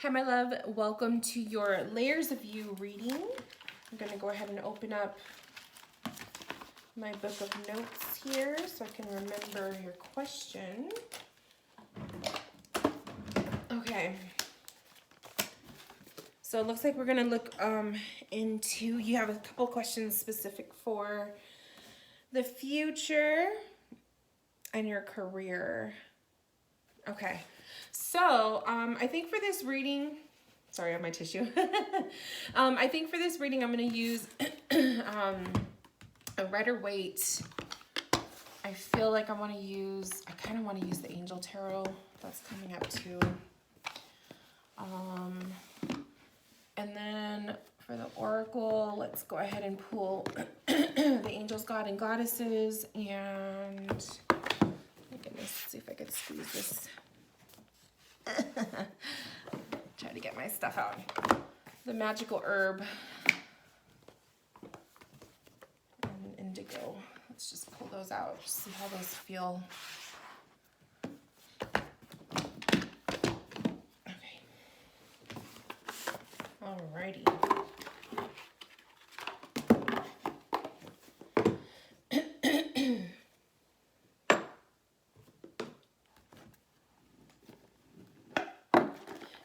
Hi, my love. Welcome to your Layers of You reading. I'm going to go ahead and open up my book of notes here so I can remember your question. Okay. So it looks like we're going to look into, you have a couple questions specific for the future and your career. Okay. So, I think for this reading, sorry, I have my tissue. I think for this reading, I'm going to use a Rider-Waite. I feel like I kind of want to use the Angel Tarot. That's coming up too. And then for the Oracle, let's go ahead and pull the Angels, God, and Goddesses. And, oh my goodness, let's see if I can squeeze this. Try to get my stuff out. The Magickal herb and indigo. Let's just pull those out. Just see how those feel. Okay. Alrighty.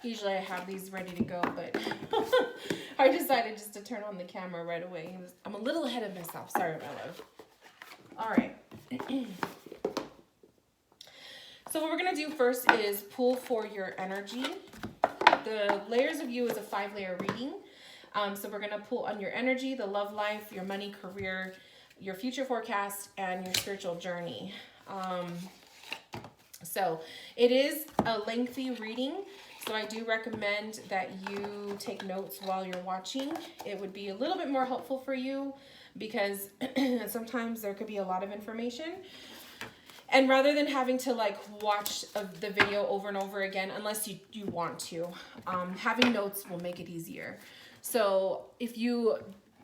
Usually I have these ready to go, but I decided just to turn on the camera right away. I'm a little ahead of myself. Sorry, my love. All right. So what we're going to do first is pull for your energy. The Layers of You is a 5-layer reading. So we're going to pull on your energy, the love life, your money, career, your future forecast, and your spiritual journey. So it is a lengthy reading. So I do recommend that you take notes while you're watching. It would be a little bit more helpful for you because sometimes there could be a lot of information. And rather than having to watch the video over and over again, unless you want to, having notes will make it easier. So if you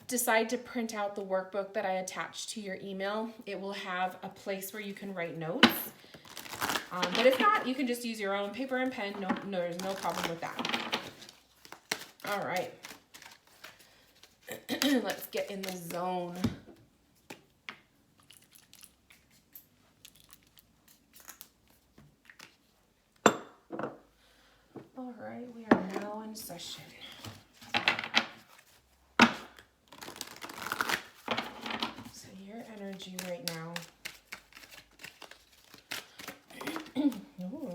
decide to print out the workbook that I attached to your email, it will have a place where you can write notes. But if not, you can just use your own paper and pen. No, there's no problem with that. All right. Let's get in the zone. All right, we are now in session. So your energy right now. Ooh.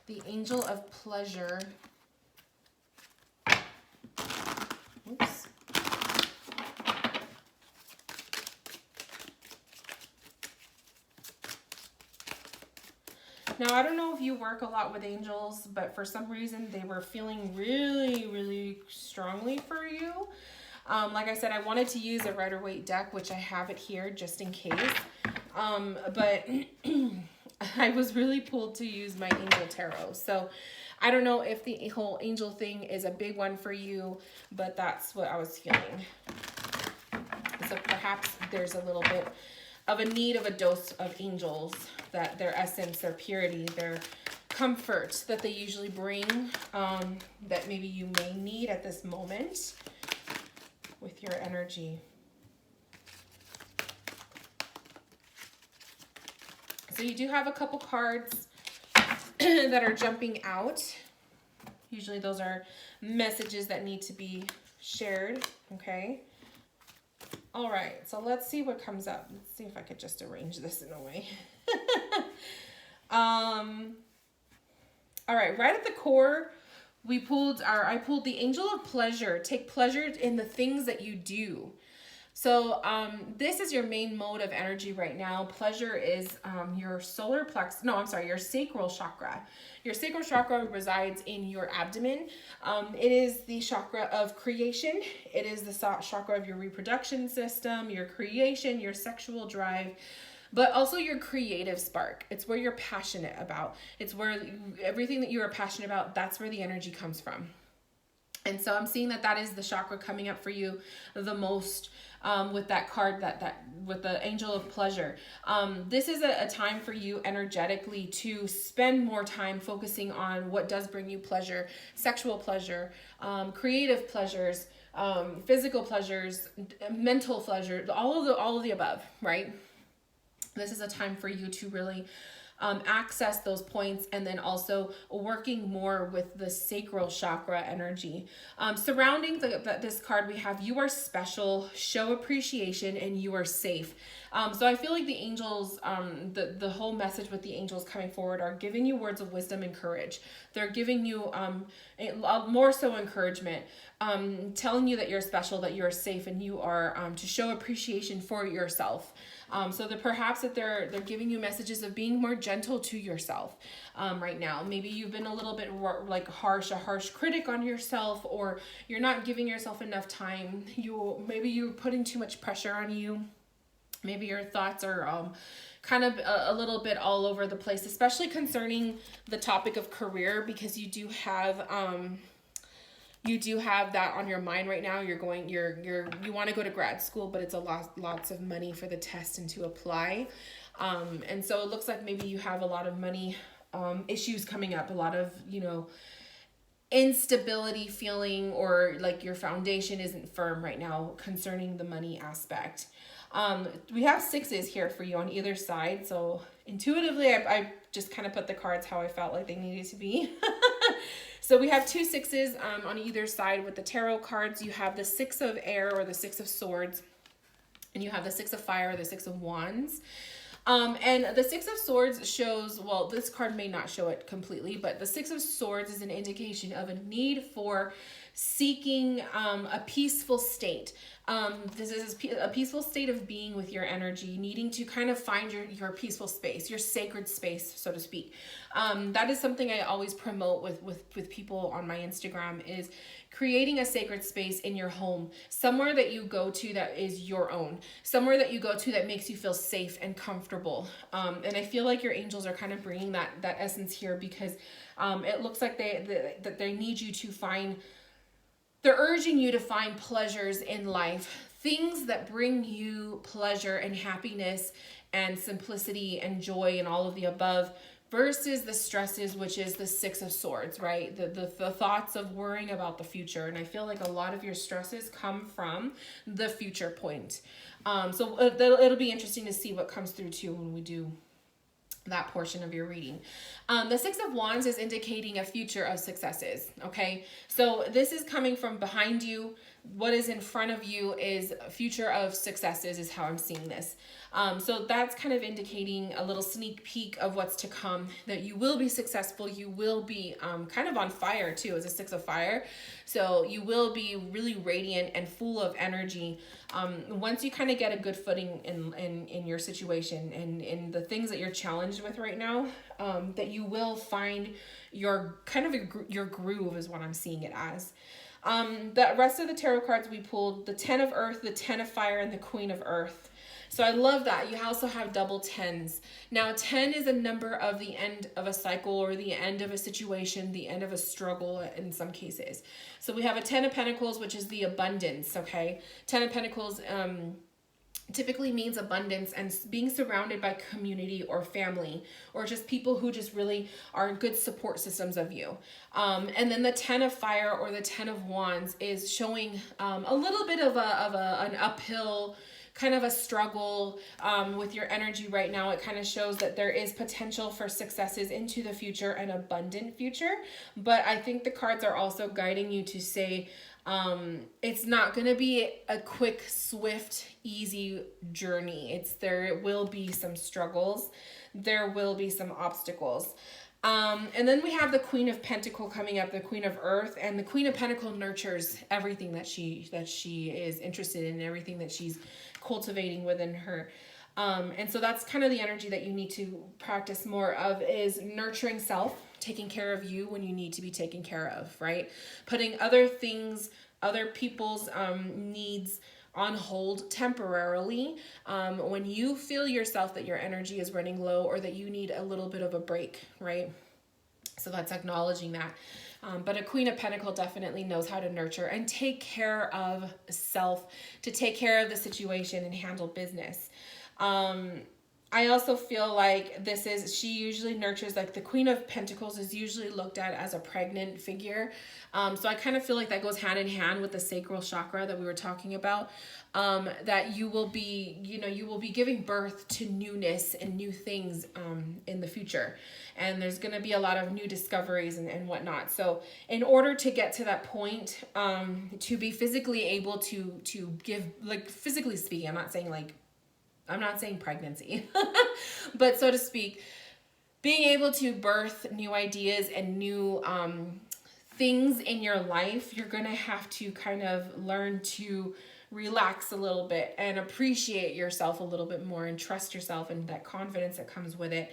The Angel of Pleasure. Oops. Now, I don't know if you work a lot with angels, but for some reason they were feeling really, really strongly for you. Like I said, I wanted to use a Rider-Waite deck, which I have it here just in case. But I was really pulled to use my Angel Tarot. So I don't know if the whole angel thing is a big one for you, but that's what I was feeling. So perhaps there's a little bit of a need of a dose of angels, that their essence, their purity, their comfort that they usually bring, that maybe you may need at this moment with your energy. So you do have a couple cards that are jumping out. Usually those are messages that need to be shared, okay? All right, so let's see what comes up. Let's see if I could just arrange this in a way. All right, right at the core, I pulled the Angel of Pleasure. Take pleasure in the things that you do. So this is your main mode of energy right now. Pleasure is your your sacral chakra. Your sacral chakra resides in your abdomen. It is the chakra of creation. It is the chakra of your reproduction system, your creation, your sexual drive, but also your creative spark. It's where you're passionate about. It's where everything that you are passionate about, that's where the energy comes from. And so I'm seeing that that is the chakra coming up for you the most, with that card, that with the angel of pleasure. This is a time for you energetically to spend more time focusing on what does bring you pleasure, sexual pleasure, creative pleasures, physical pleasures, mental pleasure, all of the above, right? This is a time for you to really access those points, and then also working more with the sacral chakra energy. Surrounding this card, we have you are special, show appreciation, and you are safe. So I feel like the angels, the whole message with the angels coming forward are giving you words of wisdom and courage. They're giving you more so encouragement, telling you that you're special, that you're safe, and you are to show appreciation for yourself. So that perhaps that they're giving you messages of being more gentle to yourself right now. Maybe you've been a little bit like a harsh critic on yourself, or you're not giving yourself enough time. Maybe you're putting too much pressure on you. Maybe your thoughts are kind of a little bit all over the place, especially concerning the topic of career, because you do have that on your mind right now. You want to go to grad school, but it's lots of money for the test and to apply. And so it looks like maybe you have a lot of money issues coming up, a lot of, instability feeling, or like your foundation isn't firm right now concerning the money aspect. We have sixes here for you on either side. So intuitively, I just kind of put the cards how I felt like they needed to be. So we have 2 sixes on either side. With the tarot cards, you have the 6 of air, or the 6 of swords, and you have the 6 of fire, or the 6 of wands. And the 6 of swords shows, well, this card may not show it completely, but the 6 of swords is an indication of a need for seeking a peaceful state. This is a peaceful state of being with your energy, needing to kind of find your peaceful space, your sacred space, so to speak. That is something I always promote with people on my Instagram, is creating a sacred space in your home, somewhere that you go to that is your own, somewhere that you go to that makes you feel safe and comfortable. And I feel like your angels are kind of bringing that essence here, because it looks like they need you to find. They're urging you to find pleasures in life, things that bring you pleasure and happiness and simplicity and joy and all of the above, versus the stresses, which is the 6 of swords, right? The thoughts of worrying about the future. And I feel like a lot of your stresses come from the future point. So it'll be interesting to see what comes through too when we do that portion of your reading. The 6 of wands is indicating a future of successes. Okay, so this is coming from behind you. What is in front of you is a future of successes, is how I'm seeing this. So that's kind of indicating a little sneak peek of what's to come, that you will be successful. You will be kind of on fire too, as a 6 of fire. So you will be really radiant and full of energy once you kind of get a good footing in your situation and in the things that you're challenged with right now, that you will find your kind of your groove, is what I'm seeing it as. The rest of the tarot cards we pulled, the 10 of earth, the 10 of fire, and the queen of earth. So I love that. You also have double 10s. Now 10 is a number of the end of a cycle, or the end of a situation, the end of a struggle in some cases. So we have a 10 of pentacles, which is the abundance, okay? 10 of pentacles typically means abundance and being surrounded by community or family, or just people who just really are good support systems of you. And then the 10 of fire, or the 10 of wands, is showing a little bit of an uphill kind of a struggle with your energy right now. It kind of shows that there is potential for successes into the future, an abundant future. But I think the cards are also guiding you to say, it's not going to be a quick, swift, easy journey. There will be some struggles. There will be some obstacles. And then we have the Queen of Pentacle coming up, the Queen of Earth, and the Queen of Pentacle nurtures everything that she is interested in, everything that she's cultivating within her. And so that's kind of the energy that you need to practice more of, is nurturing self, taking care of you when you need to be taken care of, right? Putting other things, other people's needs on hold temporarily when you feel yourself that your energy is running low, or that you need a little bit of a break, right? So that's acknowledging that. But a Queen of Pentacles definitely knows how to nurture and take care of self, to take care of the situation and handle business. I also feel like she usually nurtures, like the Queen of Pentacles is usually looked at as a pregnant figure. So I kind of feel like that goes hand in hand with the sacral chakra that we were talking about. That you will be giving birth to newness and new things in the future. And there's going to be a lot of new discoveries and whatnot. So in order to get to that point, to be physically able to give, like physically speaking, I'm not saying pregnancy, but so to speak, being able to birth new ideas and new things in your life, you're going to have to kind of learn to relax a little bit and appreciate yourself a little bit more and trust yourself and that confidence that comes with it.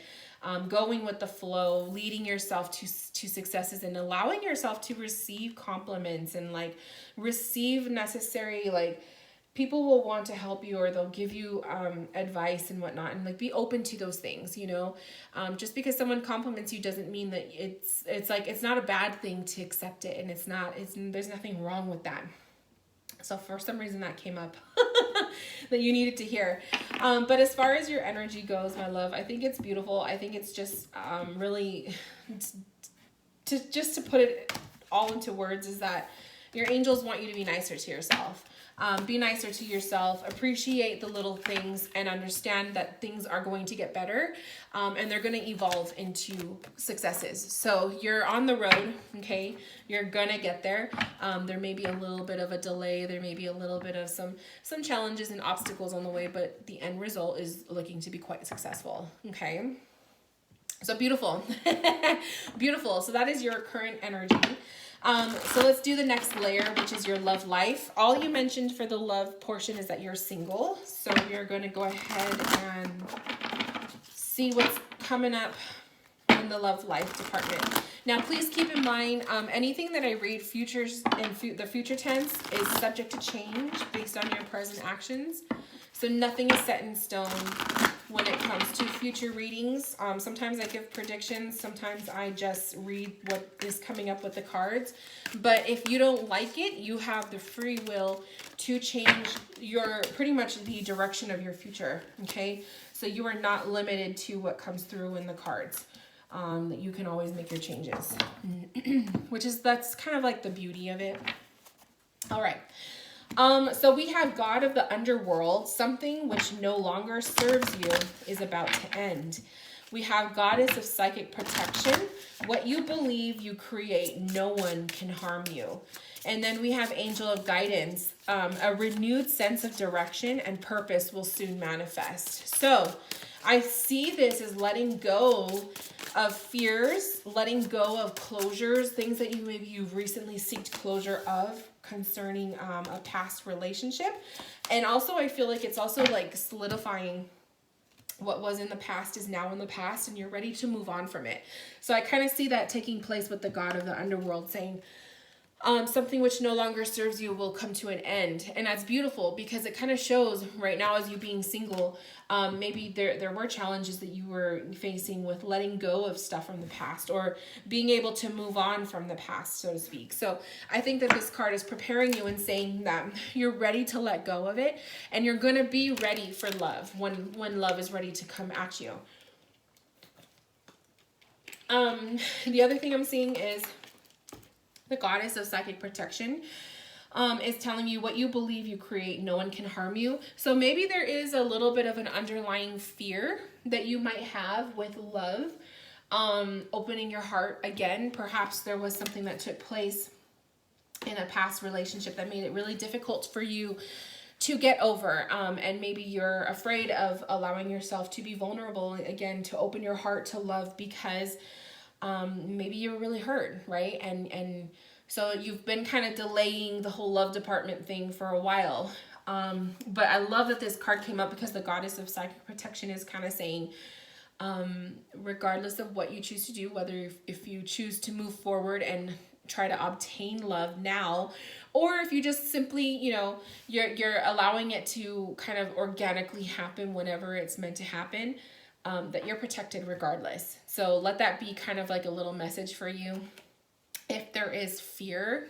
Going with the flow, leading yourself to successes and allowing yourself to receive compliments and like receive necessary, like people will want to help you or they'll give you advice and whatnot, and like be open to those things, you know. Just because someone compliments you doesn't mean that it's not a bad thing to accept it, and there's nothing wrong with that. So for some reason that came up that you needed to hear. But as far as your energy goes, my love, I think it's beautiful. I think it's just really, to put it all into words, is that your angels want you to be nicer to yourself. Be nicer to yourself, appreciate the little things, and understand that things are going to get better, and they're going to evolve into successes. So you're on the road, okay? You're going to get there. There may be a little bit of a delay. There may be a little bit of some challenges and obstacles on the way, but the end result is looking to be quite successful, okay? So beautiful. Beautiful. So that is your current energy. So let's do the next layer, which is your love life. All you mentioned for the love portion is that you're single. So you're going to go ahead and see what's coming up in the love life department. Now, please keep in mind, anything that I read futures in the future tense is subject to change based on your present actions. So nothing is set in stone when it comes to future readings. Sometimes I give predictions. Sometimes I just read what is coming up with the cards. But if you don't like it, you have the free will to change pretty much the direction of your future, okay? So you are not limited to what comes through in the cards. That you can always make your changes, that's kind of like the beauty of it. All right. So we have God of the underworld. Something which no longer serves you is about to end. We have Goddess of psychic protection. What you believe you create, no one can harm you. And then we have Angel of guidance. A renewed sense of direction and purpose will soon manifest. So I see this as letting go of fears, letting go of closures, things that you've recently sought closure of concerning a past relationship. And also I feel like it's also like solidifying what was in the past is now in the past, and you're ready to move on from it. So I kind of see that taking place with the God of the underworld saying, something which no longer serves you will come to an end. And that's beautiful because it kind of shows right now, as you being single, maybe there were challenges that you were facing with letting go of stuff from the past or being able to move on from the past, so to speak. So I think that this card is preparing you and saying that you're ready to let go of it, and you're going to be ready for love when love is ready to come at you. The other thing I'm seeing is the Goddess of psychic protection is telling you what you believe you create, no one can harm you. So maybe there is a little bit of an underlying fear that you might have with love, opening your heart again. Perhaps there was something that took place in a past relationship that made it really difficult for you to get over. And maybe you're afraid of allowing yourself to be vulnerable again, to open your heart to love because maybe you were really hurt, right? And so you've been kind of delaying the whole love department thing for a while. But I love that this card came up because the Goddess of psychic protection is kind of saying, regardless of what you choose to do, whether if you choose to move forward and try to obtain love now, or if you just simply, you're allowing it to kind of organically happen whenever it's meant to happen. that you're protected regardless. So let that be kind of like a little message for you. If there is fear,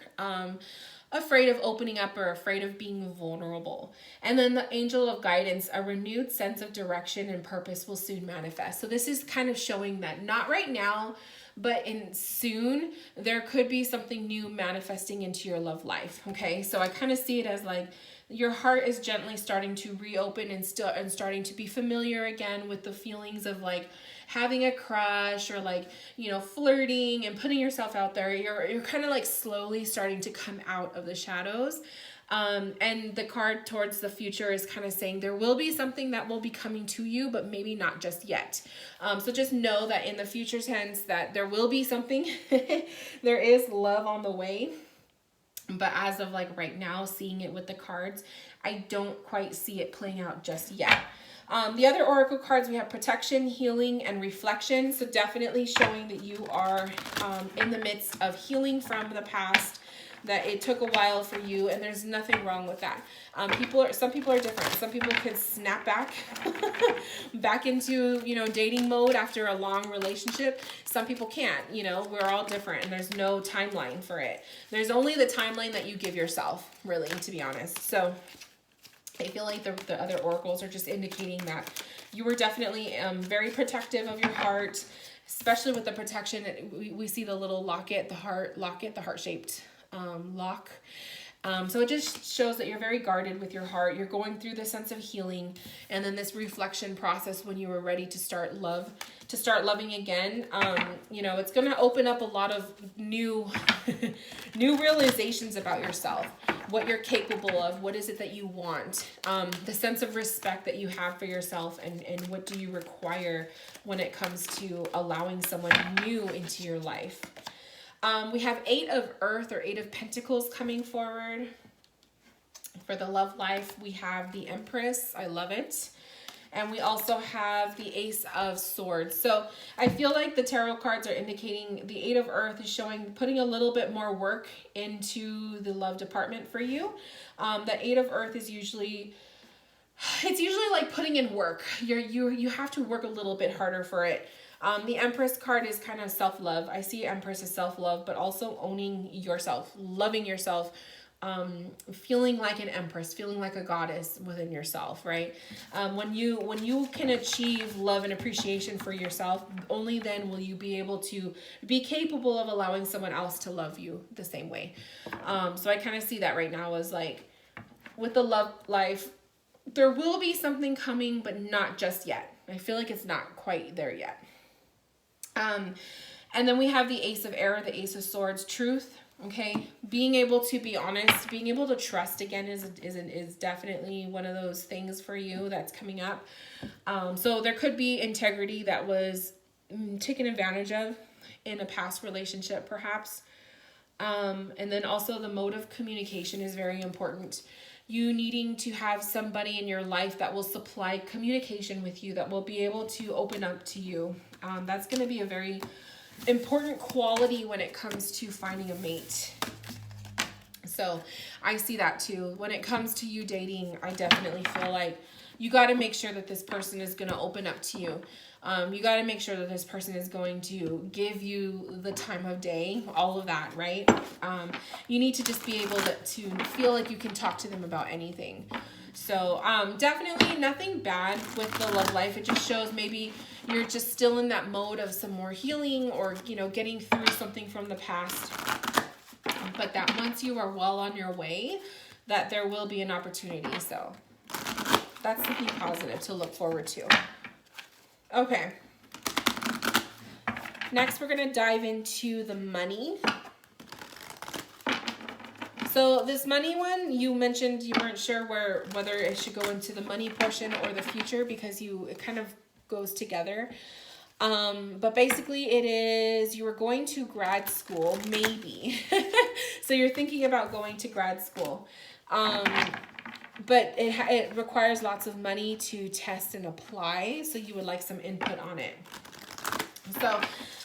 afraid of opening up or afraid of being vulnerable. And then the angel of guidance, a renewed sense of direction and purpose will soon manifest. So this is kind of showing that not right now, but in soon, there could be something new manifesting into your love life. Okay, so I kind of see it as like your heart is gently starting to reopen and starting to be familiar again with the feelings of like having a crush or like, you know, flirting and putting yourself out there. You're kind of like slowly starting to come out of the shadows. And the card towards the future is kind of saying there will be something that will be coming to you, but maybe not just yet. So just know that in the future tense that there will be something. There is love on the way. But as of like right now, seeing it with the cards, I don't quite see it playing out just yet. The other oracle cards, we have protection, healing, and reflection. So definitely showing that you are in the midst of healing from the past, that it took a while for you, and there's nothing wrong with that. Some people are different. Some people can snap back back into, you know, dating mode after a long relationship. Some people can't. You know, we're all different, and there's no timeline for it. There's only the timeline that you give yourself, really, to be honest. So I feel like the other oracles are just indicating that you were definitely very protective of your heart, especially with the protection. We see the little locket, the heart-shaped lock. So it just shows that you're very guarded with your heart. You're going through the sense of healing, and then this reflection process when you were ready to start loving again. You know, it's going to open up a lot of new realizations about yourself, what you're capable of, what is it that you want, the sense of respect that you have for yourself, and what do you require when it comes to allowing someone new into your life. We have 8 of Earth or 8 of Pentacles coming forward. For the love life, we have the Empress. I love it. And we also have the Ace of Swords. So I feel like the tarot cards are indicating the 8 of Earth is showing putting a little bit more work into the love department for you. The 8 of Earth is usually... It's usually like putting in work. You have to work a little bit harder for it. The Empress card is kind of self-love. I see Empress as self-love, but also owning yourself, loving yourself, feeling like an empress, feeling like a goddess within yourself, right? When you can achieve love and appreciation for yourself, only then will you be able to be capable of allowing someone else to love you the same way. So I kind of see that right now as like with the love life, there will be something coming, but not just yet. I feel like it's not quite there yet. And then we have the Ace of Air, the Ace of Swords, truth. Okay, being able to be honest, being able to trust again is definitely one of those things for you that's coming up. So there could be integrity that was taken advantage of in a past relationship, perhaps. And then also the mode of communication is very important. You needing to have somebody in your life that will supply communication with you, that will be able to open up to you. That's going to be a very important quality when it comes to finding a mate. So I see that too. When it comes to you dating, I definitely feel like you got to make sure that this person is going to open up to you. You got to make sure that this person is going to give you the time of day, all of that, right? You need to just be able to feel like you can talk to them about anything. So definitely nothing bad with the love life. It just shows maybe you're just still in that mode of some more healing or, you know, getting through something from the past. But that once you are well on your way, that there will be an opportunity. So that's something positive to look forward to. Okay. Next, we're going to dive into the money. So this money one, you mentioned you weren't sure whether it should go into the money portion or the future because it kind of goes together. But basically it is, you were going to grad school, maybe. So you're thinking about going to grad school. But it requires lots of money to test and apply. So you would like some input on it. So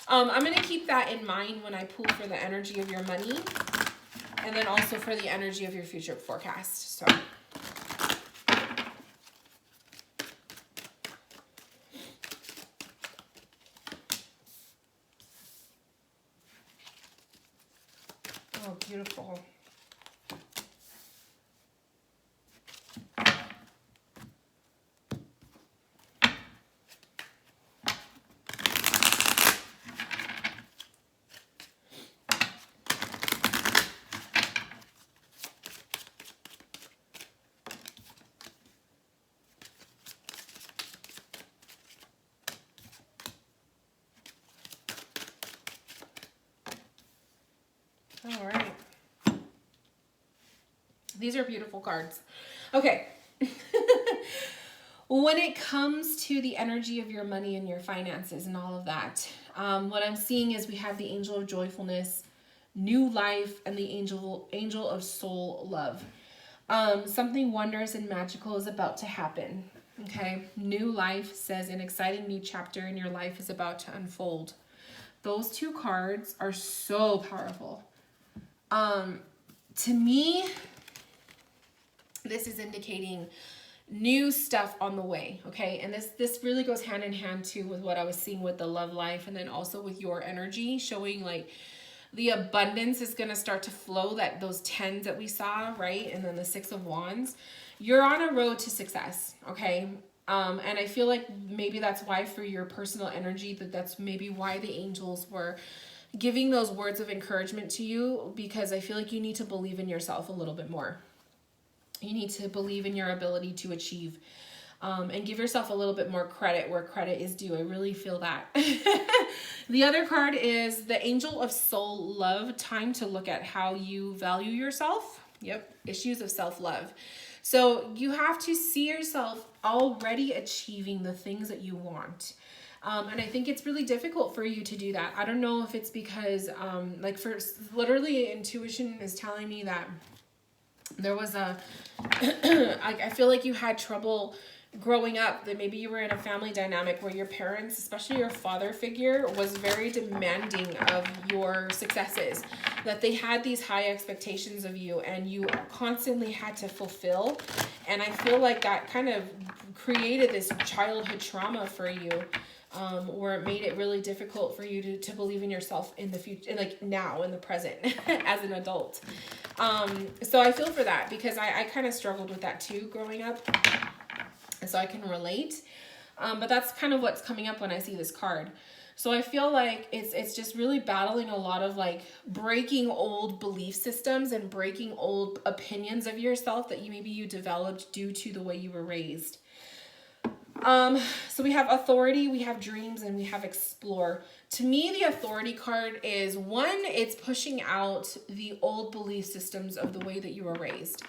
I'm going to keep that in mind when I pull for the energy of your money. And then also for the energy of your future forecast. So Oh, beautiful. All right. These are beautiful cards. Okay. When it comes to the energy of your money and your finances and all of that, what I'm seeing is we have the angel of joyfulness, new life, and the angel of soul love. Something wondrous and magical is about to happen. Okay. New life says an exciting new chapter in your life is about to unfold. Those two cards are so powerful. To me, this is indicating new stuff on the way, okay? And this really goes hand in hand too with what I was seeing with the love life, and then also with your energy showing like the abundance is going to start to flow, that those 10s that we saw, right? And then the 6 of Wands. You're on a road to success, okay? And I feel like maybe that's why for your personal energy, that's maybe why the angels were giving those words of encouragement to you, because I feel like you need to believe in yourself a little bit more. You need to believe in your ability to achieve, and give yourself a little bit more credit where credit is due. I really feel that. The other card is the angel of soul love. Time to look at how you value yourself. Yep. Issues of self-love. So you have to see yourself already achieving the things that you want. And I think it's really difficult for you to do that. I don't know if it's because, like, literally intuition is telling me that there was I feel like you had trouble growing up, that maybe you were in a family dynamic where your parents, especially your father figure, was very demanding of your successes, that they had these high expectations of you and you constantly had to fulfill. And I feel like that kind of created this childhood trauma for you, where it made it really difficult for you to believe in yourself in the future, like now in the present as an adult. So I feel for that, because I kind of struggled with that too growing up. And so I can relate. But that's kind of what's coming up when I see this card. So I feel like it's just really battling a lot of like breaking old belief systems and breaking old opinions of yourself that maybe you developed due to the way you were raised. So we have authority, we have dreams, and we have explore. To me, the authority card is one, it's pushing out the old belief systems of the way that you were raised,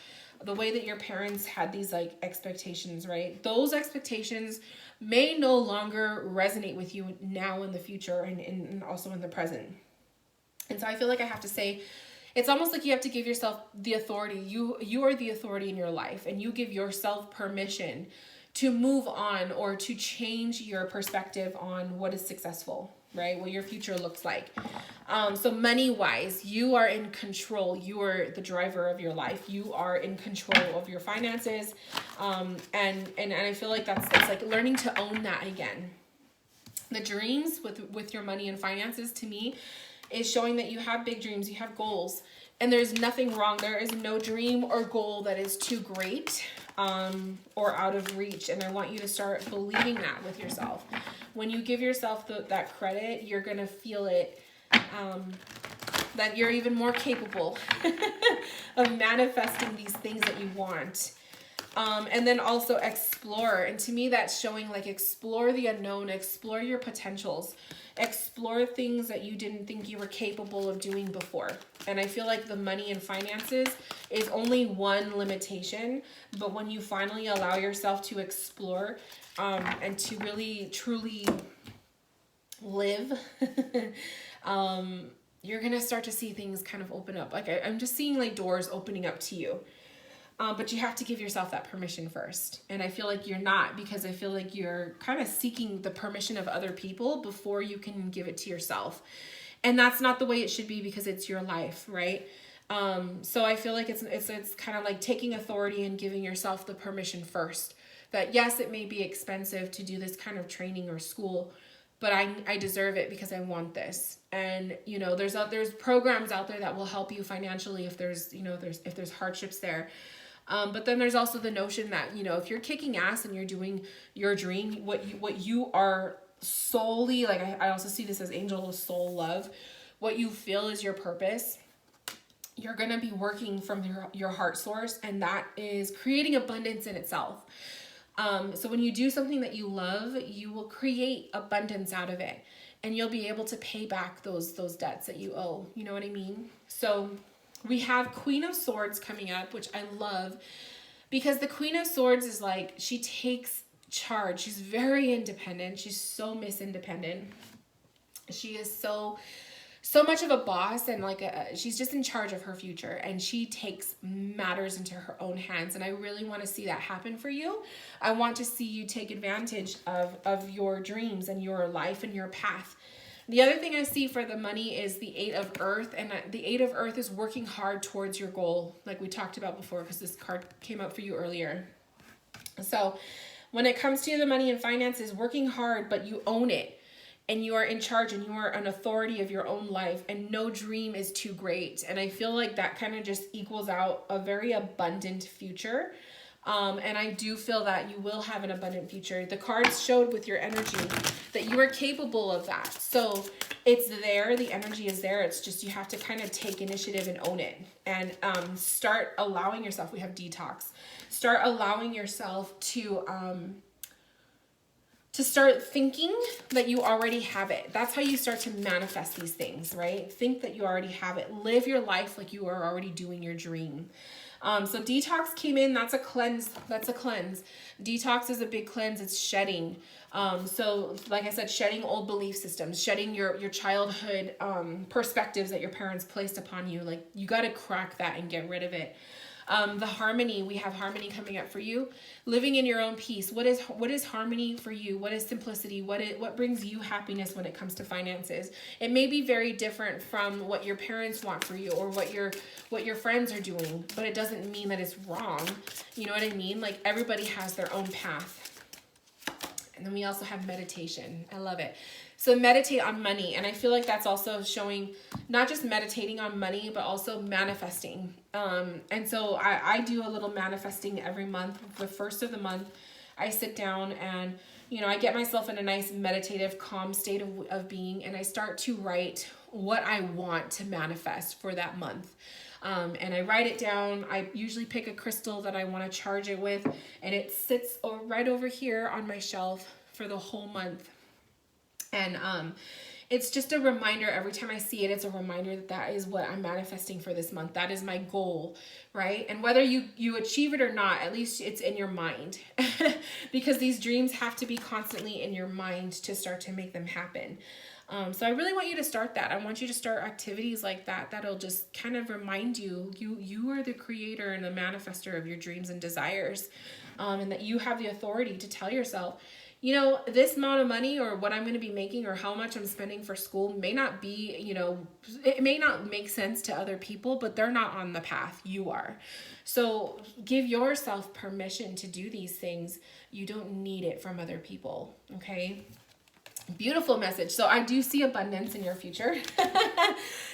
the way that your parents had these like expectations, right? Those expectations may no longer resonate with you now in the future and also in the present. And so I feel like I have to say, it's almost like you have to give yourself the authority. You are the authority in your life, and you give yourself permission to move on or to change your perspective on what is successful, right? What your future looks like. So money-wise, you are in control. You are the driver of your life. You are in control of your finances. And I feel like it's like learning to own that again. The dreams with your money and finances, to me, is showing that you have big dreams, you have goals, and there's nothing wrong. There is no dream or goal that is too great or out of reach. And I want you to start believing that with yourself. When you give yourself that credit, you're going to feel it, that you're even more capable of manifesting these things that you want. And then also explore. And to me, that's showing like explore the unknown, explore your potentials, explore things that you didn't think you were capable of doing before. And I feel like the money and finances is only one limitation, but when you finally allow yourself to explore, and to really truly live, you're going to start to see things kind of open up. Like I'm just seeing like doors opening up to you. But you have to give yourself that permission first. And I feel like you're not, because I feel like you're kind of seeking the permission of other people before you can give it to yourself. And that's not the way it should be, because it's your life, right? So I feel like it's kind of like taking authority and giving yourself the permission first. That yes, it may be expensive to do this kind of training or school, but I deserve it because I want this. And, you know, there's programs out there that will help you financially if there's, you know, if there's hardships there. But then there's also the notion that, you know, if you're kicking ass and you're doing your dream, what you are solely, like I also see this as angel of soul love, what you feel is your purpose, you're going to be working from your heart source, and that is creating abundance in itself. So when you do something that you love, you will create abundance out of it, and you'll be able to pay back those debts that you owe. You know what I mean? So we have Queen of Swords coming up, which I love, because the Queen of Swords is like, she takes charge. She's very independent. She's so independent. She is so much of a boss, and like she's just in charge of her future, and she takes matters into her own hands. And I really want to see that happen for you. I want to see you take advantage of your dreams and your life and your path. The other thing I see for the money is the Eight of Earth, and the Eight of Earth is working hard towards your goal, like we talked about before, because this card came up for you earlier. So when it comes to the money and finances, working hard, but you own it, and you are in charge, and you are an authority of your own life, and no dream is too great. And I feel like that kind of just equals out a very abundant future. And I do feel that you will have an abundant future. The cards showed with your energy that you are capable of that. So it's there. The energy is there. It's just you have to kind of take initiative and own it. And start allowing yourself, we have detox. Start allowing yourself to start thinking that you already have it. That's how you start to manifest these things, right? Think that you already have it. Live your life like you are already doing your dream. So detox came in. That's a cleanse. That's a cleanse. Detox is a big cleanse. It's shedding. So like I said, shedding old belief systems, shedding your childhood perspectives that your parents placed upon you. Like, you got to crack that and get rid of it. The harmony, we have harmony coming up for you. Living in your own peace. What is harmony for you? What is simplicity? What brings you happiness when it comes to finances? It may be very different from what your parents want for you, or what your friends are doing, but it doesn't mean that it's wrong. You know what I mean? Like, everybody has their own path. And then we also have meditation. I love it. So meditate on money. And I feel like that's also showing not just meditating on money, but also manifesting. And so I do a little manifesting every month. The first of the month, I sit down and, you know, I get myself in a nice meditative, calm state of being. And I start to write what I want to manifest for that month. And I write it down. I usually pick a crystal that I want to charge it with, and it sits right over here on my shelf for the whole month. And it's just a reminder. Every time I see it, it's a reminder that that is what I'm manifesting for this month. That is my goal, right? And whether you achieve it or not, at least it's in your mind. Because these dreams have to be constantly in your mind to start to make them happen. So I really want you to start that. I want you to start activities like that. That'll just kind of remind you are the creator and the manifester of your dreams and desires. And that you have the authority to tell yourself, you know, this amount of money, or what I'm going to be making, or how much I'm spending for school may not be, you know, it may not make sense to other people, but they're not on the path. You are. So give yourself permission to do these things. You don't need it from other people. Okay. Beautiful message. So I do see abundance in your future.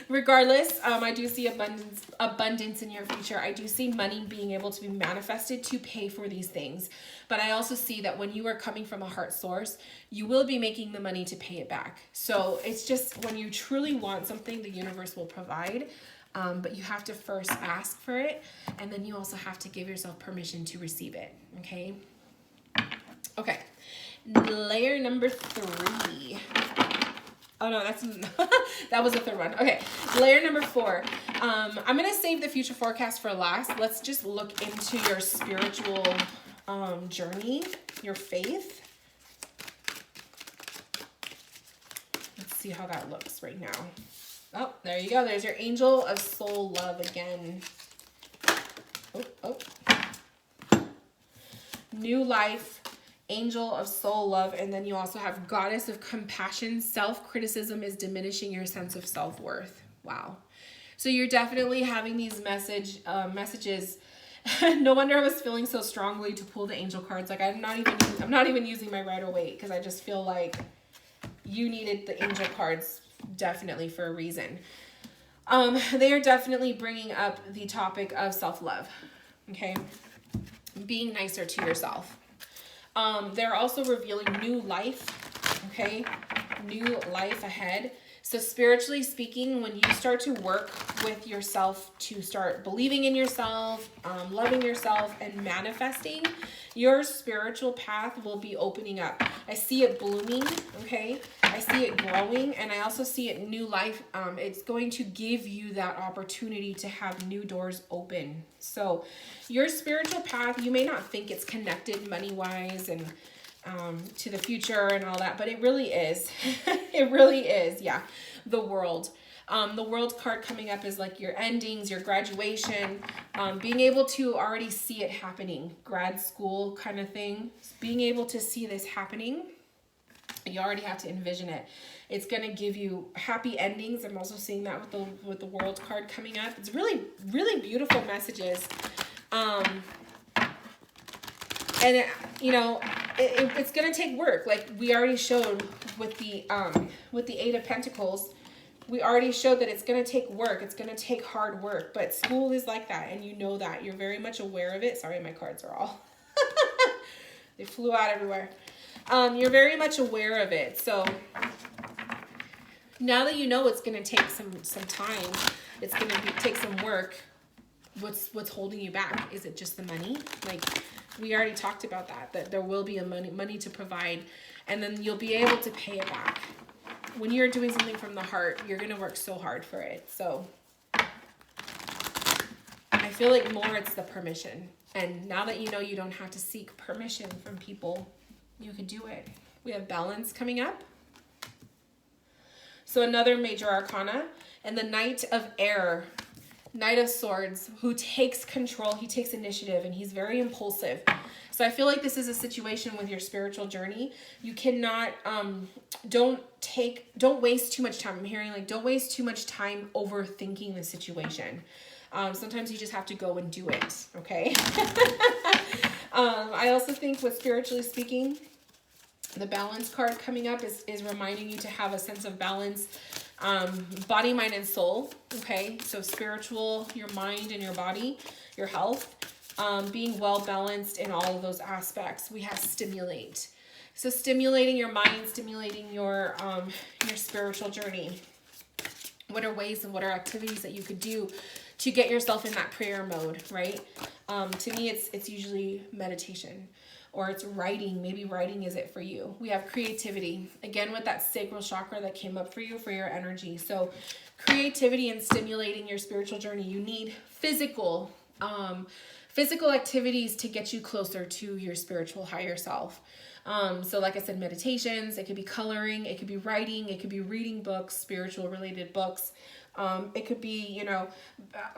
Regardless, I do see abundance in your future. I do see money being able to be manifested to pay for these things. But I also see that when you are coming from a heart source, you will be making the money to pay it back. So it's just when you truly want something, the universe will provide. But you have to first ask for it. And then you also have to give yourself permission to receive it. Okay. Okay. Layer number 3. Oh no, that was the third one. Okay, layer number 4. I'm gonna save the future forecast for last. Let's just look into your spiritual journey, your faith. Let's see how that looks right now. Oh, there you go. There's your angel of soul love again. Oh. New life. Angel of soul love, and then you also have goddess of compassion. Self-criticism is diminishing your sense of self-worth. Wow. So you're definitely having these messages. No wonder I was feeling so strongly to pull the angel cards. Like I'm not even using my Rider-Waite, because I just feel like you needed the angel cards definitely for a reason. They are definitely bringing up the topic of self-love, okay? Being nicer to yourself. They're also revealing new life, okay? New life ahead. So spiritually speaking, when you start to work with yourself to start believing in yourself, loving yourself, and manifesting, your spiritual path will be opening up. I see it blooming, okay? I see it growing, and I also see it new life. It's going to give you that opportunity to have new doors open. So your spiritual path, you may not think it's connected money-wise and to the future and all that, but it really is. It really is. Yeah. The world. The world card coming up is like your endings, your graduation, being able to already see it happening, grad school kind of thing, being able to see this happening. You already have to envision it. It's going to give you happy endings. I'm also seeing that with the world card coming up. It's really, really beautiful messages. And it, you know, it's going to take work. Like we already showed with the 8 of Pentacles, we already showed that it's going to take work. It's going to take hard work, but school is like that. And you know that. You're very much aware of it. Sorry, my cards are all, they flew out everywhere. You're very much aware of it. So now that you know it's going to take some time, it's going to take some work. What's holding you back? Is it just the money? Like we already talked about that there will be a money to provide, and then you'll be able to pay it back. When you're doing something from the heart, you're going to work so hard for it. So I feel like more it's the permission. And now that you know you don't have to seek permission from people, you can do it. We have balance coming up. So another major arcana, and the Knight of Air, Knight of Swords, who takes control, he takes initiative, and he's very impulsive. So I feel like this is a situation with your spiritual journey. You cannot, don't waste too much time. I'm hearing like, don't waste too much time overthinking the situation. Sometimes you just have to go and do it, okay? I also think with spiritually speaking, the balance card coming up is reminding you to have a sense of balance, body, mind, and soul, okay? So spiritual, your mind and your body, your health, being well balanced in all of those aspects. We have stimulate. So stimulating your mind, stimulating your spiritual journey. What are ways and what are activities that you could do to get yourself in that prayer mode, right? To me, it's usually meditation, or it's writing. Maybe writing is it for you. We have creativity. Again, with that sacral chakra that came up for you for your energy. So creativity and stimulating your spiritual journey. You need physical activities to get you closer to your spiritual higher self. So like I said, meditations, it could be coloring, it could be writing, it could be reading books, spiritual related books. It could be, you know,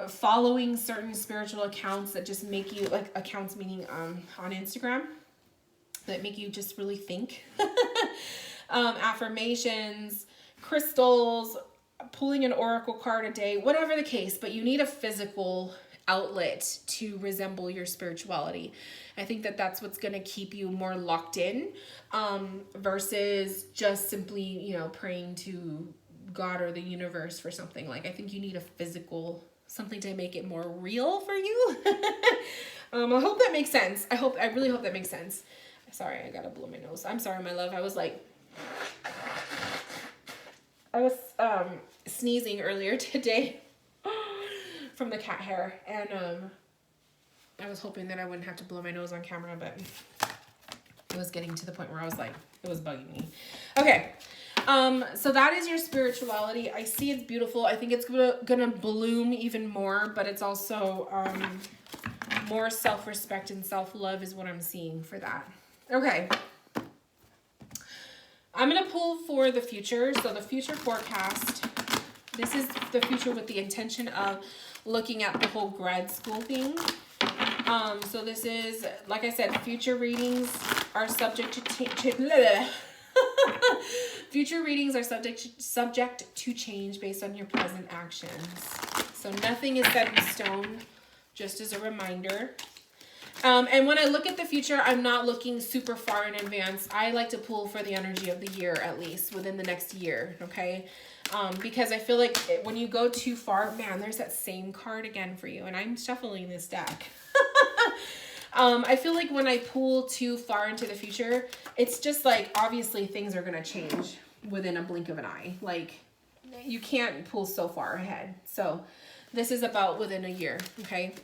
following certain spiritual accounts that just make you, like accounts meaning on Instagram, that make you just really think. Affirmations, crystals, pulling an oracle card a day, whatever the case, but you need a physical outlet to resemble your spirituality. I think that that's what's going to keep you more locked in, versus just simply, you know, praying to God or the universe for something. Like, I think you need a physical, something to make it more real for you. I hope that makes sense. I really hope that makes sense. Sorry, I gotta blow my nose. I'm sorry, my love. I was sneezing earlier today from the cat hair, and I was hoping that I wouldn't have to blow my nose on camera, but it was getting to the point where I was like, it was bugging me. Okay. So that is your spirituality. I see it's beautiful. I think it's gonna bloom even more, but it's also more self-respect and self-love is what I'm seeing for that. Okay. I'm gonna pull for the future. So the future forecast. This is the future with the intention of looking at the whole grad school thing. So this is, like I said, future readings are subject to future readings are subject to change based on your present actions. So nothing is set in stone, just as a reminder. And when I look at the future, I'm not looking super far in advance. I like to pull for the energy of the year, at least within the next year, okay? Because I feel like when you go too far, man, there's that same card again for you. And I'm shuffling this deck. I feel like when I pull too far into the future, it's just like, obviously things are going to change within a blink of an eye. Like, you can't pull so far ahead. So this is about within a year, okay?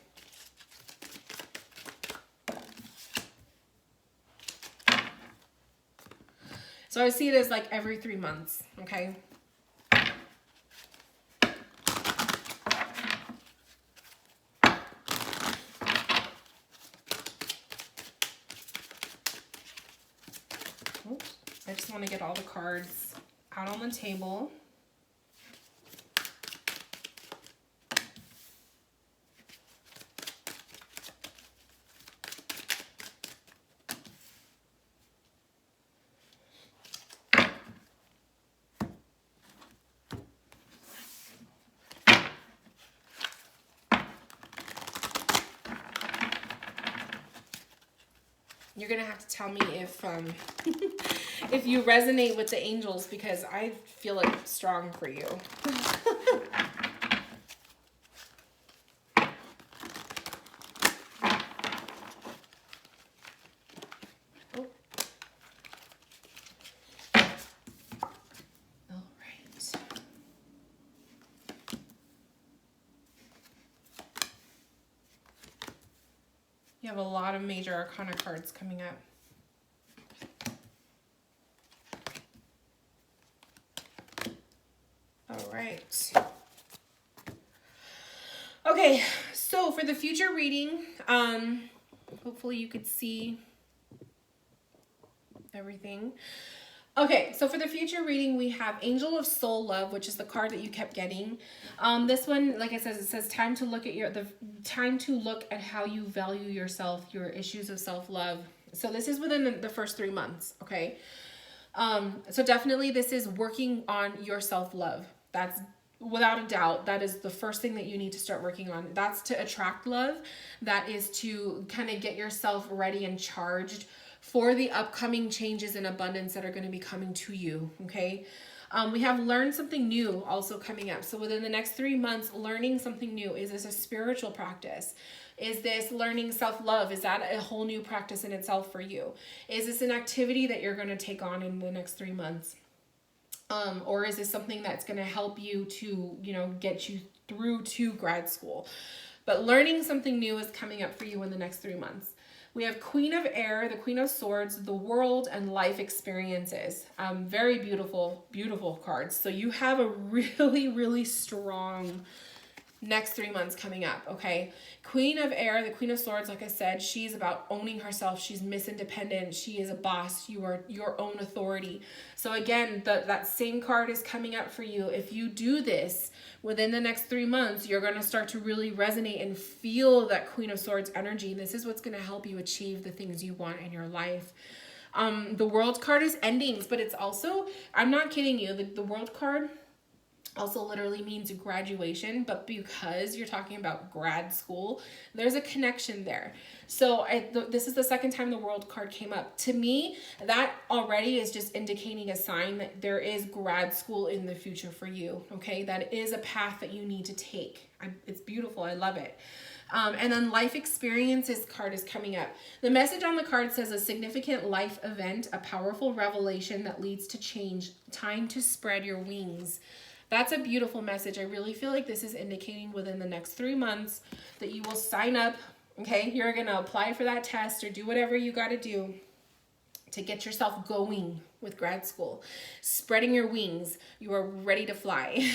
So I see it as like every 3 months, okay? Oops. I just want to get all the cards out on the table. You're gonna have to tell me if if you resonate with the angels, because I feel it strong for you. You have a lot of major arcana cards coming up. All right. Okay, so for the future reading, hopefully you could see everything. Okay, so for the future reading, we have Angel of Soul Love, which is the card that you kept getting. This one, like I said, it says time to look at how you value yourself, your issues of self-love. So this is within the first 3 months, okay? So definitely this is working on your self-love. That's without a doubt, that is the first thing that you need to start working on. That's to attract love. That is to kind of get yourself ready and charged for the upcoming changes in abundance that are going to be coming to you, okay? We have learned something new also coming up. So within the next 3 months, learning something new. Is this a spiritual practice? Is this learning self-love? Is that a whole new practice in itself for you? Is this an activity that you're going to take on in the next 3 months? Or is this something that's going to help you to, get you through to grad school? But learning something new is coming up for you in the next 3 months. We have Queen of Air, the Queen of Swords, the world, and life experiences. Very beautiful, beautiful cards. So you have a really, really strong next 3 months coming up, okay? Queen of Air, the Queen of Swords, like I said, she's about owning herself. She's Miss Independent. She is a boss. You are your own authority. So again, that same card is coming up for you. If you do this within the next 3 months, you're going to start to really resonate and feel that Queen of Swords energy. This is what's going to help you achieve the things you want in your life. The World card is endings, but it's also, I'm not kidding you, the World card also literally means graduation, but because you're talking about grad school, there's a connection there. So this is the second time the World card came up. To me, that already is just indicating a sign that there is grad school in the future for you, okay? That is a path that you need to take. It's beautiful. I love it. And then life experiences card is coming up. The message on the card says a significant life event, a powerful revelation that leads to change, time to spread your wings. That's a beautiful message. I really feel like this is indicating within the next 3 months that you will sign up, okay? You're going to apply for that test or do whatever you got to do to get yourself going with grad school. Spreading your wings. You are ready to fly.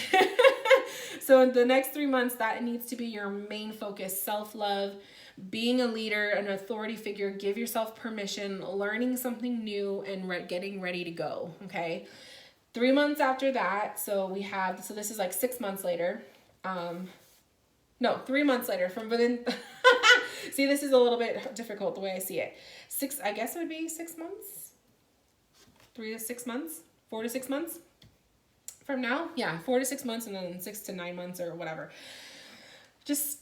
So in the next 3 months, that needs to be your main focus. Self-love, being a leader, an authority figure, give yourself permission, learning something new, and getting ready to go, okay? 3 months after that, so this is like 6 months later. No, 3 months later from within, see, this is a little bit difficult the way I see it. I guess it would be 6 months, 3 to 6 months, 4 to 6 months from now. Yeah, 4 to 6 months and then 6 to 9 months or whatever. Just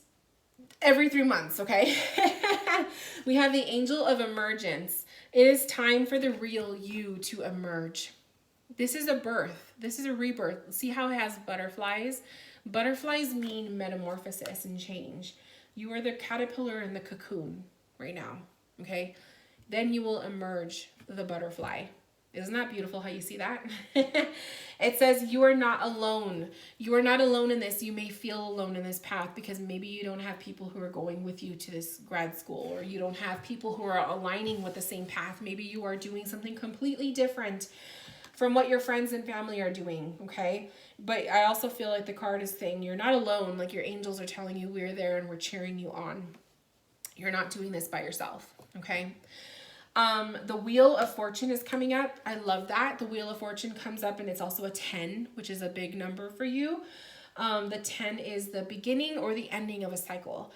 every 3 months, okay? We have the angel of emergence. It is time for the real you to emerge. This is a birth. This is a rebirth. See how it has butterflies? Butterflies mean metamorphosis and change. You are the caterpillar in the cocoon right now, okay? Then you will emerge the butterfly. Isn't that beautiful how you see that? It says you are not alone. You are not alone in this. You may feel alone in this path because maybe you don't have people who are going with you to this grad school, or you don't have people who are aligning with the same path. Maybe you are doing something completely different from what your friends and family are doing, okay? But I also feel like the card is saying you're not alone. Like your angels are telling you we're there and we're cheering you on. You're not doing this by yourself, okay? The Wheel of Fortune is coming up. I love that. The Wheel of Fortune comes up and it's also a 10, which is a big number for you. The 10 is the beginning or the ending of a cycle.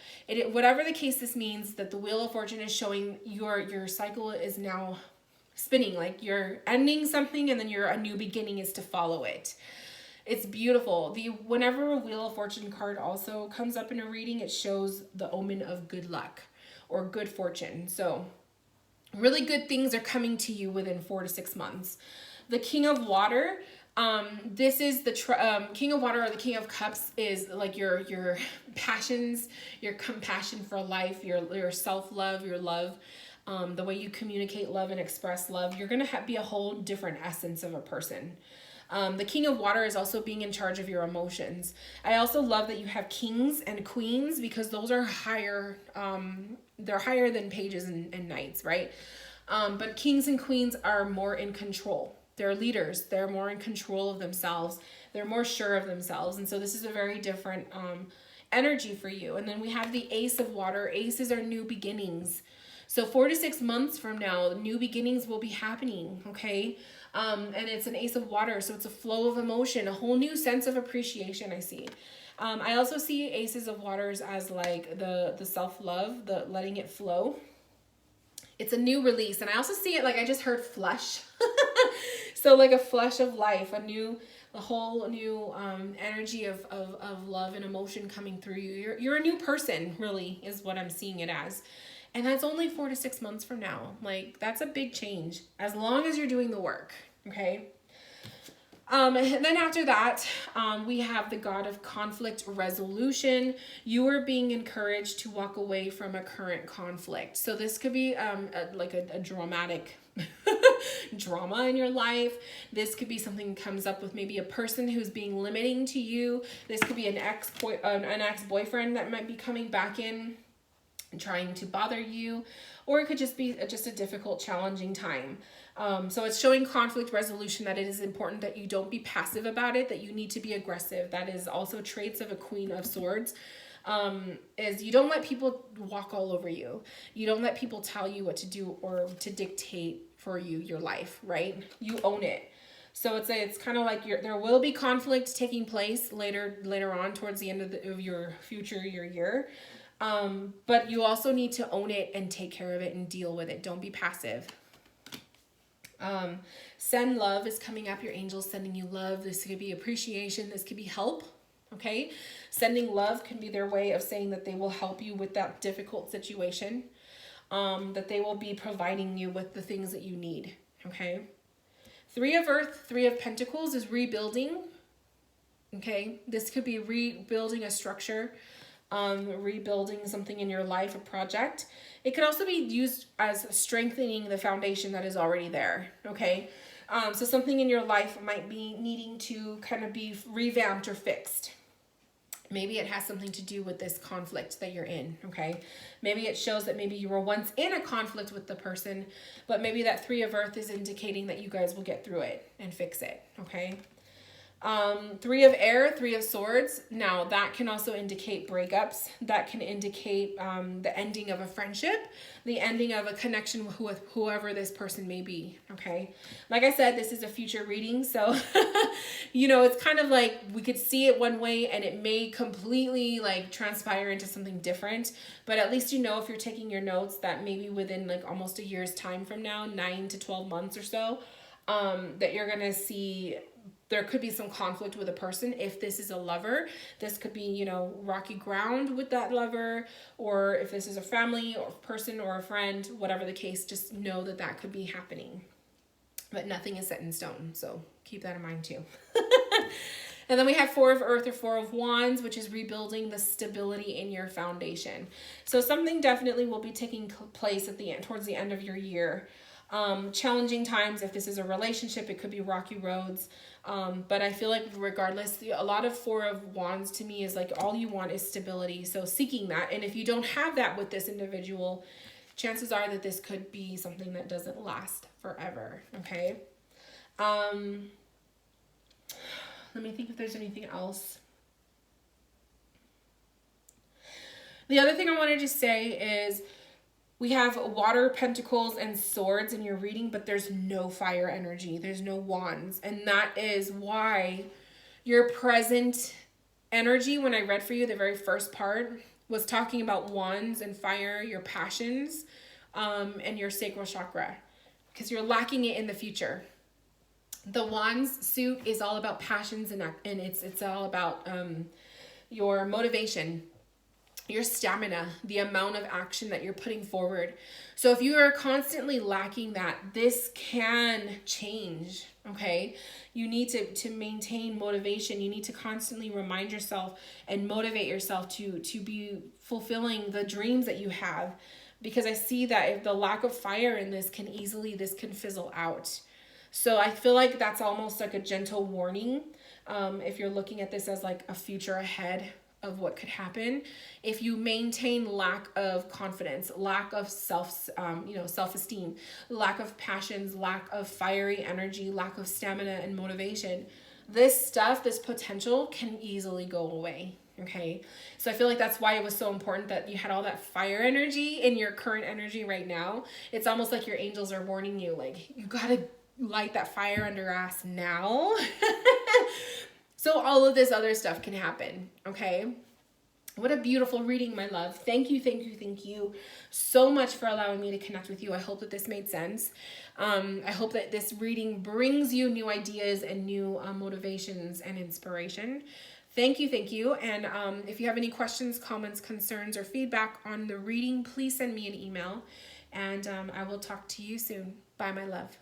Whatever the case, this means that the Wheel of Fortune is showing your cycle is now spinning, like you're ending something and then a new beginning is to follow it. It's beautiful. Whenever a Wheel of Fortune card also comes up in a reading, it shows the omen of good luck or good fortune. So really good things are coming to you within 4 to 6 months. The King of Water, this is the King of Water, or the King of Cups, is like your passions, your compassion for life, your self-love, your love, the way you communicate love and express love. You're going to be a whole different essence of a person. The King of Water is also being in charge of your emotions. I also love that you have kings and queens because those are higher, they're higher than pages and knights, right? But kings and queens are more in control. They're leaders. They're more in control of themselves. They're more sure of themselves. And so this is a very different energy for you. And then we have the Ace of Water. Aces are new beginnings. So 4 to 6 months from now, new beginnings will be happening, okay? And it's an Ace of Water, so it's a flow of emotion, a whole new sense of appreciation, I see. I also see Aces of Waters as like the self-love, the letting it flow. It's a new release. And I also see it like I just heard flush. So like a flush of life, a whole new energy of love and emotion coming through you. You're a new person, really, is what I'm seeing it as. And that's only 4 to 6 months from now. Like, that's a big change, as long as you're doing the work, okay? And then after that, we have the God of Conflict Resolution. You are being encouraged to walk away from a current conflict. So this could be like a dramatic drama in your life. This could be something that comes up with maybe a person who's being limiting to you. This could be an ex-boyfriend that might be coming back in trying to bother you, or it could just be just a difficult, challenging time. So it's showing conflict resolution, that it is important that you don't be passive about it, that you need to be aggressive. That is also traits of a Queen of Swords, is you don't let people walk all over you. You don't let people tell you what to do or to dictate for you your life, right? You own it. So it's kind of like there will be conflict taking place later on towards the end of your year. But you also need to own it and take care of it and deal with it. Don't be passive. Send love is coming up. Your angels sending you love. This could be appreciation. This could be help. Okay. Sending love can be their way of saying that they will help you with that difficult situation. That they will be providing you with the things that you need. Okay. 3 of Earth, 3 of Pentacles is rebuilding. Okay. This could be rebuilding a structure. Rebuilding something in your life, a project. It could also be used as strengthening the foundation that is already there, okay? So something in your life might be needing to kind of be revamped or fixed. Maybe it has something to do with this conflict that you're in, okay? Maybe it shows that maybe you were once in a conflict with the person, but maybe that 3 of Earth is indicating that you guys will get through it and fix it, okay? 3 of Air, 3 of Swords. Now that can also indicate breakups. That can indicate the ending of a friendship, the ending of a connection with whoever this person may be. Okay. Like I said, this is a future reading. So, you know, it's kind of like we could see it one way and it may completely like transpire into something different. But at least you know, if you're taking your notes, that maybe within like almost a year's time from now, 9 to 12 months or so, that you're going to see there could be some conflict with a person. If this is a lover, this could be, you know, rocky ground with that lover, or if this is a family or person or a friend, whatever the case, just know that that could be happening. But nothing is set in stone, so keep that in mind too. And then we have Four of Earth or Four of Wands, which is rebuilding the stability in your foundation. So something definitely will be taking place at the end, towards the end of your year. Challenging times. If this is a relationship, it could be rocky roads. But I feel like regardless, a lot of Four of Wands to me is like all you want is stability. So seeking that. And if you don't have that with this individual, chances are that this could be something that doesn't last forever. Okay. Let me think if there's anything else. The other thing I wanted to say is we have water, pentacles, and swords in your reading, but there's no fire energy. There's no wands. And that is why your present energy, when I read for you, the very first part, was talking about wands and fire, your passions, and your sacral chakra, because you're lacking it in the future. The wands suit is all about passions and it's all about your motivation, your stamina, the amount of action that you're putting forward. So if you are constantly lacking that, this can change, okay? You need to maintain motivation. You need to constantly remind yourself and motivate yourself to be fulfilling the dreams that you have, because I see that if the lack of fire in this can fizzle out. So I feel like that's almost like a gentle warning. If you're looking at this as like a future ahead of what could happen, if you maintain lack of confidence, lack of self-esteem, lack of passions, lack of fiery energy, lack of stamina and motivation, this potential can easily go away. Okay. So I feel like that's why it was so important that you had all that fire energy in your current energy right now. It's almost like your angels are warning you, like, you got to light that fire under your ass now. So all of this other stuff can happen. Okay. What a beautiful reading, my love. Thank you so much for allowing me to connect with you. I hope that this made sense. I hope that this reading brings you new ideas and new motivations and inspiration. Thank you. And if you have any questions, comments, concerns, or feedback on the reading, please send me an email. And I will talk to you soon. Bye, my love.